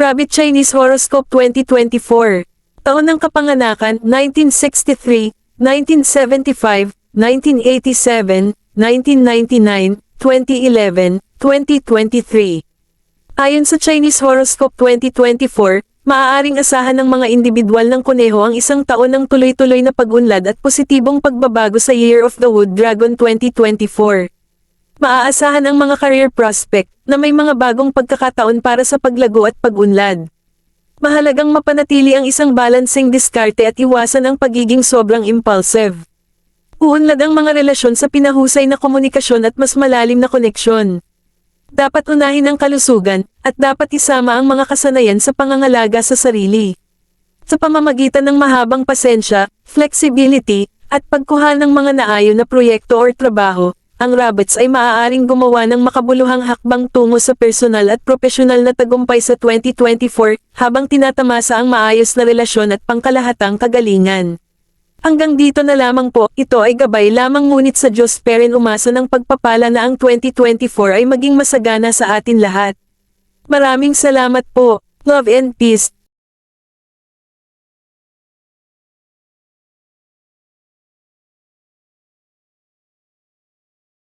Rabbit Chinese Horoscope 2024. Taon ng kapanganakan, 1963, 1975, 1987, 1999, 2011, 2023. Ayon sa Chinese Horoscope 2024, maaaring asahan ng mga individual ng kuneho ang isang taon ng tuloy-tuloy na pag-unlad at positibong pagbabago sa Year of the Wood Dragon 2024. Maaasahan ang mga career prospect na may mga bagong pagkakataon para sa paglago at pag-unlad. Mahalagang mapanatili ang isang balancing diskarte at iwasan ang pagiging sobrang impulsive. Uunlad ang mga relasyon sa pinahusay na komunikasyon at mas malalim na koneksyon. Dapat unahin ang kalusugan, at dapat isama ang mga kasanayan sa pangangalaga sa sarili. Sa pamamagitan ng mahabang pasensya, flexibility, at pagkuha ng mga naayon na proyekto o trabaho, ang rabbits ay maaaring gumawa ng makabuluhang hakbang tungo sa personal at profesional na tagumpay sa 2024, habang tinatamasa ang maayos na relasyon at pangkalahatang kagalingan. Hanggang dito na lamang po, ito ay gabay lamang ngunit sa Diyos Peren umasa ng pagpapala na ang 2024 ay maging masagana sa atin lahat. Maraming salamat po. Love and peace.